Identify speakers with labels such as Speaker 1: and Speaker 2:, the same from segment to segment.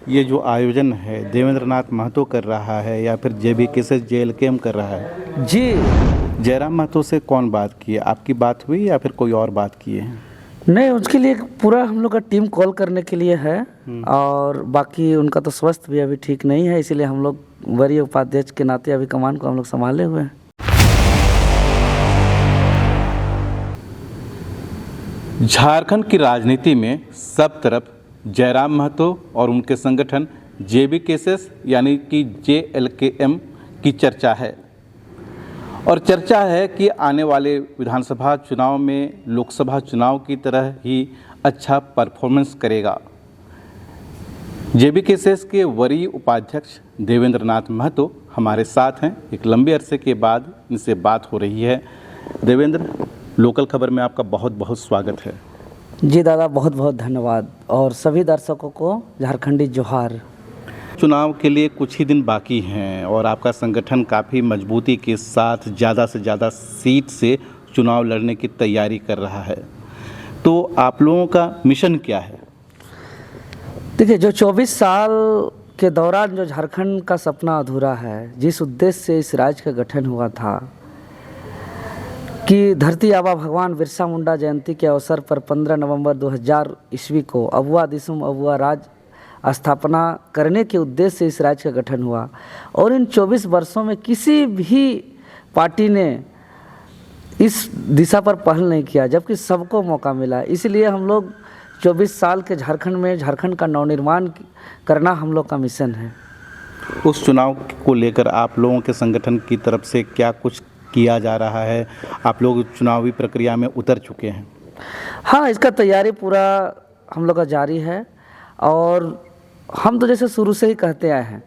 Speaker 1: ये जो आयोजन है देवेंद्र नाथ महतो कर रहा है या फिर JBKSS JLKM कर रहा है?
Speaker 2: जी
Speaker 1: जयराम महतो से कौन बात की है? आपकी बात हुई या फिर कोई और बात की है?
Speaker 2: नहीं, उसके लिए पूरा हम लोग का टीम कॉल करने के लिए है और बाकी उनका तो स्वास्थ्य भी अभी ठीक नहीं है, इसीलिए हम लोग वरीय उपाध्यक्ष के नाते अभी कमान को हम लोग संभाले हुए हैं।
Speaker 1: झारखंड की राजनीति में सब तरफ जयराम महतो और उनके संगठन JBKSS यानी कि JLKM की चर्चा है और चर्चा है कि आने वाले विधानसभा चुनाव में लोकसभा चुनाव की तरह ही अच्छा परफॉर्मेंस करेगा। JBKSS के वरीय उपाध्यक्ष देवेंद्र नाथ महतो हमारे साथ हैं। एक लंबे अरसे के बाद इनसे बात हो रही है। देवेंद्र, लोकल खबर में आपका बहुत बहुत स्वागत है।
Speaker 2: जी दादा, बहुत बहुत धन्यवाद और सभी दर्शकों को झारखंडी जोहार।
Speaker 1: चुनाव के लिए कुछ ही दिन बाकी हैं और आपका संगठन काफ़ी मजबूती के साथ ज़्यादा से ज़्यादा सीट से चुनाव लड़ने की तैयारी कर रहा है, तो आप लोगों का मिशन क्या है?
Speaker 2: देखिए, जो 24 साल के दौरान जो झारखंड का सपना अधूरा है, जिस उद्देश्य से इस राज्य का गठन हुआ था कि धरती आबा भगवान बिरसा मुंडा जयंती के अवसर पर 15 नवंबर 2000 ईस्वी को अबुआ दिसुम अबुआ राज स्थापना करने के उद्देश्य से इस राज्य का गठन हुआ और इन 24 वर्षों में किसी भी पार्टी ने इस दिशा पर पहल नहीं किया, जबकि सबको मौका मिला। इसलिए हम लोग 24 साल के झारखंड में झारखंड का नवनिर्माण करना हम लोग का मिशन है।
Speaker 1: उस चुनाव को लेकर आप लोगों के संगठन की तरफ से क्या कुछ किया जा रहा है? आप लोग चुनावी प्रक्रिया में उतर चुके हैं?
Speaker 2: हाँ, इसका तैयारी पूरा हम लोग का जारी है और हम तो जैसे शुरू से ही कहते आए हैं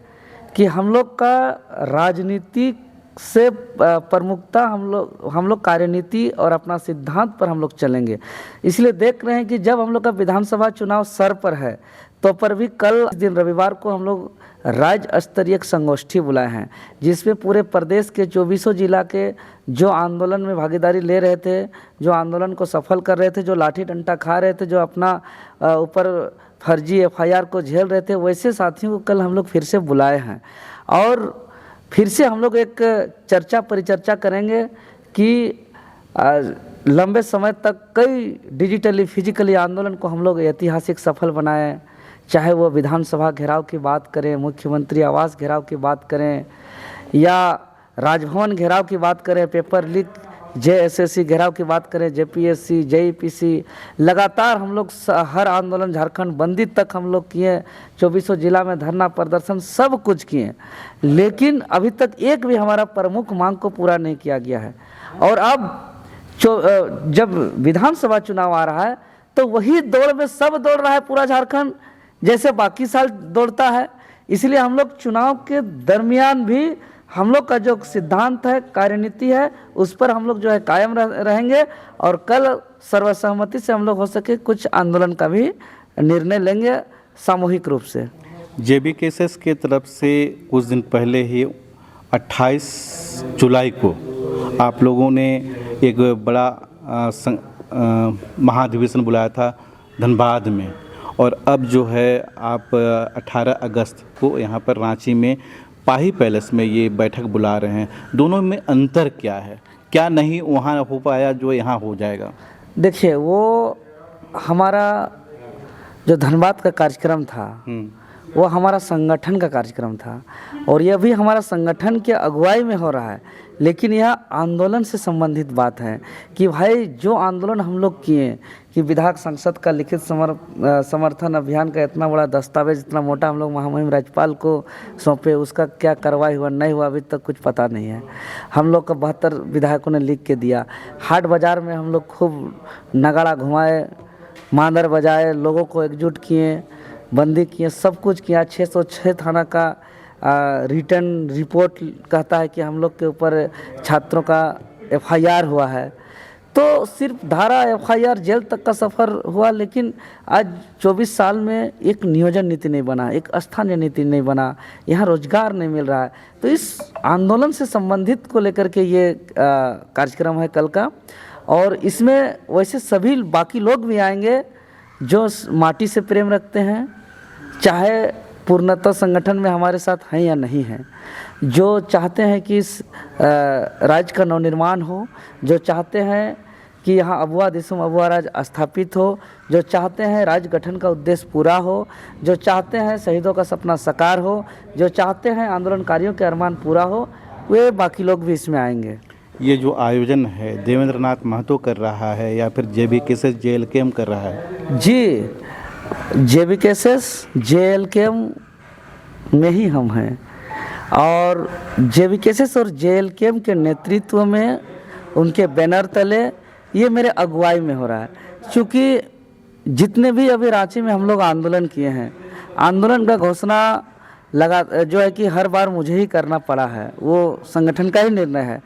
Speaker 2: कि हम लोग का राजनीति से प्रमुखता हम लोग कार्यनीति और अपना सिद्धांत पर हम लोग चलेंगे। इसलिए देख रहे हैं कि जब हम लोग का विधानसभा चुनाव सर पर है तो पर भी कल दिन रविवार को हम लोग राज्य स्तरीय संगोष्ठी बुलाए हैं, जिसमें पूरे प्रदेश के 24 जिला के जो आंदोलन में भागीदारी ले रहे थे, जो आंदोलन को सफल कर रहे थे, जो लाठी डंडा खा रहे थे, जो अपना ऊपर फर्जी FIR को झेल रहे थे, वैसे साथियों को कल हम लोग फिर से बुलाए हैं और फिर से हम लोग एक चर्चा परिचर्चा करेंगे कि लंबे समय तक कई डिजिटली फिजिकली आंदोलन को हम लोग ऐतिहासिक सफल बनाएं, चाहे वो विधानसभा घेराव की बात करें, मुख्यमंत्री आवास घेराव की बात करें या राजभवन घेराव की बात करें, पेपर लीक JSSC घेराव की बात करें, JPSC JEPC, लगातार हम लोग हर आंदोलन झारखंड बंदी तक हम लोग किए, 24 जिला में धरना प्रदर्शन सब कुछ किए, लेकिन अभी तक एक भी हमारा प्रमुख मांग को पूरा नहीं किया गया है। और अब जब विधानसभा चुनाव आ रहा है तो वही दौड़ में सब दौड़ रहा है पूरा झारखंड, जैसे बाकी साल दौड़ता है। इसलिए हम लोग चुनाव के दरमियान भी हम लोग का जो सिद्धांत है, कार्यनीति है, उस पर हम लोग जो है कायम रहेंगे और कल सर्वसहमति से हम लोग हो सके कुछ आंदोलन का भी निर्णय लेंगे सामूहिक रूप से।
Speaker 1: JBKSS के तरफ से कुछ दिन पहले ही 28 जुलाई को आप लोगों ने एक बड़ा महाधिवेशन बुलाया था धनबाद में और अब जो है आप 18 अगस्त को यहाँ पर रांची में पाही पैलेस में ये बैठक बुला रहे हैं। दोनों में अंतर क्या है? क्या नहीं वहाँ हो पाया जो यहाँ हो जाएगा?
Speaker 2: देखिए, वो हमारा जो धनबाद का कार्यक्रम था वो हमारा संगठन का कार्यक्रम था और यह भी हमारा संगठन के अगुवाई में हो रहा है, लेकिन यह आंदोलन से संबंधित बात है कि भाई जो आंदोलन हम लोग किए कि विधायक संसद का लिखित समर्थन अभियान का इतना बड़ा दस्तावेज, इतना मोटा हम लोग महामहिम राज्यपाल को सौंपे, उसका क्या कार्रवाई हुआ नहीं हुआ अभी तक कुछ पता नहीं है। हम लोग का 72 विधायकों ने लिख के दिया। हाट बाज़ार में हम लोग खूब नगाड़ा घुमाए, मांदर बजाए, लोगों को एकजुट किए, बंदी किए, सब कुछ किया। 606 थाना का रिटर्न रिपोर्ट कहता है कि हम लोग के ऊपर छात्रों का FIR हुआ है, तो सिर्फ धारा FIR जेल तक का सफ़र हुआ, लेकिन आज 24 साल में एक नियोजन नीति नहीं बना, एक स्थानीय नीति नहीं बना, यहाँ रोजगार नहीं मिल रहा है। तो इस आंदोलन से संबंधित को लेकर के ये कार्यक्रम है कल का और इसमें वैसे सभी बाकी लोग भी आएंगे जो माटी से प्रेम रखते हैं, चाहे पूर्णतः संगठन में हमारे साथ हैं या नहीं हैं, जो चाहते हैं कि इस राज्य का नवनिर्माण हो, जो चाहते हैं कि यहाँ अबुआ दिसुम अबुआ राज स्थापित हो, जो चाहते हैं राज्य गठन का उद्देश्य पूरा हो, जो चाहते हैं शहीदों का सपना साकार हो, जो चाहते हैं आंदोलनकारियों के अरमान पूरा हो, वे बाकी लोग भी इसमें आएंगे।
Speaker 1: ये जो आयोजन है देवेंद्र नाथ महतो कर रहा है या फिर JBKSS JLKM कर रहा है?
Speaker 2: जी, JBKSS JLKM में ही हम हैं और JBKSS और JLKM के नेतृत्व में, उनके बैनर तले ये मेरे अगुवाई में हो रहा है। क्योंकि जितने भी अभी रांची में हम लोग आंदोलन किए हैं, आंदोलन का घोषणा लगा जो है कि हर बार मुझे ही करना पड़ा है, वो संगठन का ही निर्णय है।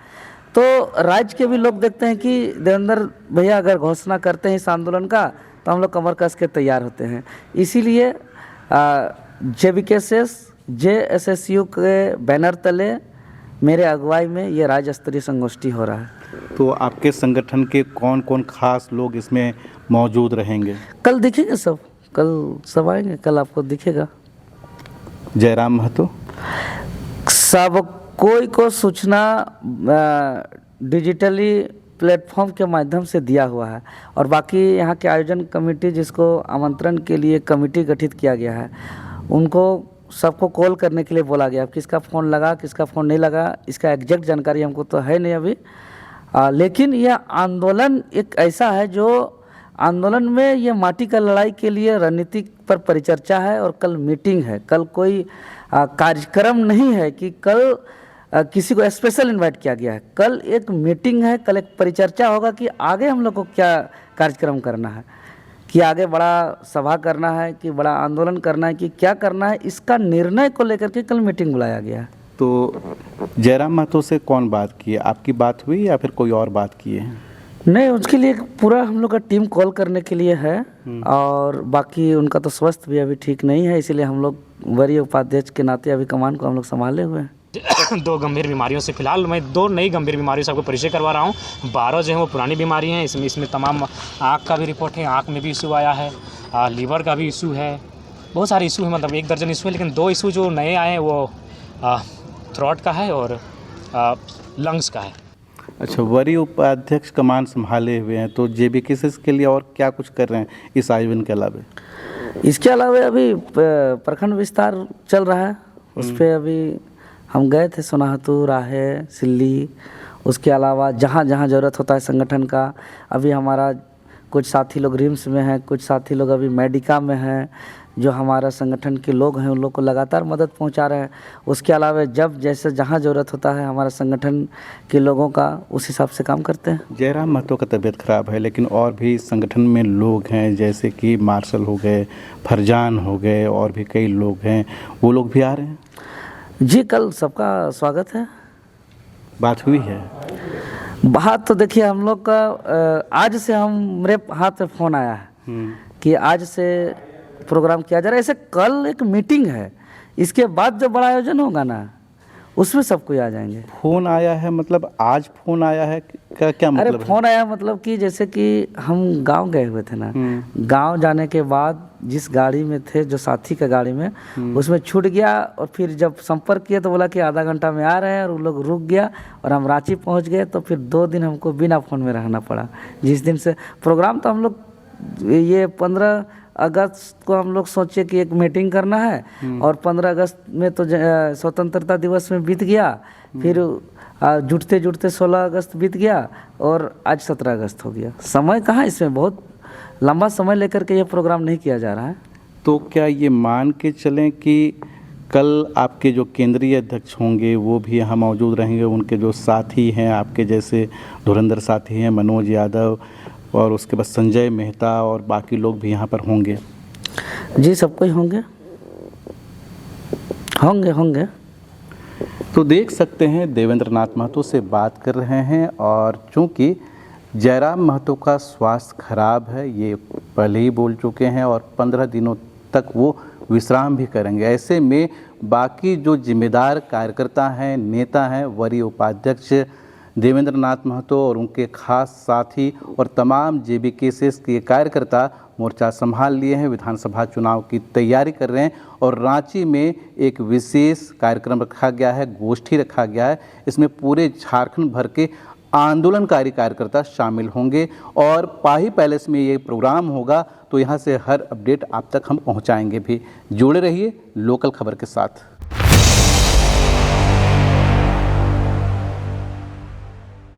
Speaker 2: तो राज्य के भी लोग देखते हैं कि देवेंद्र भैया अगर घोषणा करते हैं इस आंदोलन का तो हम लोग कमर कस के तैयार होते हैं। इसीलिए JBKSS JSSU के बैनर तले मेरे अगुवाई में ये राज्य स्तरीय संगोष्ठी हो रहा है।
Speaker 1: तो आपके संगठन के कौन कौन खास लोग इसमें मौजूद रहेंगे?
Speaker 2: कल दिखेंगे सब, कल सब आएंगे, कल आपको दिखेगा।
Speaker 1: जयराम महतो
Speaker 2: सब कोई को सूचना डिजिटली प्लेटफॉर्म के माध्यम से दिया हुआ है और बाकी यहाँ के आयोजन कमेटी जिसको आमंत्रण के लिए कमेटी गठित किया गया है, उनको सबको कॉल करने के लिए बोला गया। किसका फ़ोन लगा किसका फ़ोन नहीं लगा इसका एग्जैक्ट जानकारी हमको तो है नहीं अभी, लेकिन यह आंदोलन एक ऐसा है जो आंदोलन में ये माटी का लड़ाई के लिए रणनीति पर परिचर्चा है और कल मीटिंग है। कल कोई कार्यक्रम नहीं है कि कल किसी को स्पेशल इनवाइट किया गया है। कल एक मीटिंग है, कल एक परिचर्चा होगा कि आगे हम लोग को क्या कार्यक्रम करना है, कि आगे बड़ा सभा करना है कि बड़ा आंदोलन करना है कि क्या करना है, इसका निर्णय को लेकर के कल मीटिंग बुलाया गया है।
Speaker 1: तो जयराम महतो से कौन बात की है? आपकी बात हुई या फिर कोई और बात किए हैं?
Speaker 2: नहीं, उसके लिए पूरा हम लोग का टीम कॉल करने के लिए है और बाकी उनका तो स्वास्थ्य भी अभी ठीक नहीं है, इसीलिए हम लोग वरीय उपाध्यक्ष के नाते अभी कमान को हम लोग संभाले हुए हैं।
Speaker 3: 2 गंभीर बीमारियों से, फिलहाल मैं 2 नई गंभीर बीमारियों से आपको परिचय करवा रहा हूँ। 12 जो है वो पुरानी बीमारी हैं, इसमें तमाम आँख का भी रिपोर्ट है, आँख में भी इशू आया है, लीवर का भी इशू है, बहुत सारे इशू है, मतलब 1 दर्जन इशू है, लेकिन 2 इशू जो नए आए हैं वो थ्रोट का है और लंग्स का है।
Speaker 1: अच्छा, वरीय उपाध्यक्ष कमान संभाले हुए हैं, तो JBKSS के लिए और क्या कुछ कर रहे हैं इस आयोजन के अलावा?
Speaker 2: इसके अलावा अभी प्रखंड विस्तार चल रहा है, उस पर अभी हम गए थे, सोनाहतू, राहे, सिल्ली। उसके अलावा जहाँ जहाँ ज़रूरत होता है संगठन का, अभी हमारा कुछ साथी लोग रिम्स में हैं, कुछ साथी लोग अभी मेडिका में हैं, जो हमारा संगठन के लोग हैं उन लोग को लगातार मदद पहुंचा रहे हैं। उसके अलावा जब जैसे जहाँ ज़रूरत होता है हमारा संगठन के लोगों का, उस हिसाब से काम करते हैं।
Speaker 1: जयराम महतो का तबीयत खराब है, लेकिन और भी संगठन में लोग हैं जैसे कि मार्शल हो गए, फरजान हो गए, और भी कई लोग हैं, वो लोग भी आ रहे हैं?
Speaker 2: जी, कल सबका स्वागत है।
Speaker 1: बात हुई है?
Speaker 2: बात तो देखिए हम लोग का आज से मेरे हाथ में फ़ोन आया है कि आज से प्रोग्राम किया जा रहा है। ऐसे कल एक मीटिंग है, इसके बाद जो बड़ा आयोजन होगा ना उसमें सब कोई आ जाएंगे।
Speaker 1: फ़ोन आया है मतलब आज फ़ोन आया है क्या मतलब?
Speaker 2: अरे फ़ोन आया मतलब कि जैसे कि हम गांव गए हुए थे ना, गांव जाने के बाद जिस गाड़ी में थे, जो साथी का गाड़ी में, उसमें छूट गया और फिर जब संपर्क किया तो बोला कि आधा घंटा में आ रहे हैं, और वो लोग रुक गया और हम रांची पहुंच गए। तो फिर 2 दिन हमको बिना फ़ोन में रहना पड़ा। जिस दिन से प्रोग्राम तो हम लोग ये 15 अगस्त को हम लोग सोचे कि एक मीटिंग करना है और 15 अगस्त में तो स्वतंत्रता दिवस में बीत गया, फिर जुटते जुटते 16 अगस्त बीत गया और आज 17 अगस्त हो गया। समय कहाँ, इसमें बहुत लंबा समय लेकर के ये प्रोग्राम नहीं किया जा रहा है।
Speaker 1: तो क्या ये मान के चलें कि कल आपके जो केंद्रीय अध्यक्ष होंगे वो भी यहाँ मौजूद रहेंगे, उनके जो साथी हैं आपके जैसे धुरंधर साथी हैं मनोज यादव, और उसके बाद संजय मेहता और बाकी लोग भी यहाँ पर होंगे?
Speaker 2: जी, सब कोई होंगे।
Speaker 1: तो देख सकते हैं देवेंद्र नाथ महतो से बात कर रहे हैं, और चूँकि जयराम महतो का स्वास्थ्य खराब है, ये पहले ही बोल चुके हैं, और 15 दिनों तक वो विश्राम भी करेंगे। ऐसे में बाकी जो जिम्मेदार कार्यकर्ता हैं, नेता हैं, वरीय उपाध्यक्ष देवेंद्र नाथ महतो और उनके खास साथी और तमाम JBKSS के कार्यकर्ता मोर्चा संभाल लिए हैं, विधानसभा चुनाव की तैयारी कर रहे हैं और रांची में एक विशेष कार्यक्रम रखा गया है, गोष्ठी रखा गया है। इसमें पूरे झारखंड भर के आंदोलनकारी कार्यकर्ता शामिल होंगे और पाही पैलेस में ये प्रोग्राम होगा, तो यहाँ से हर अपडेट आप तक हम पहुँचाएंगे भी। जुड़े रहिए लोकल खबर के साथ।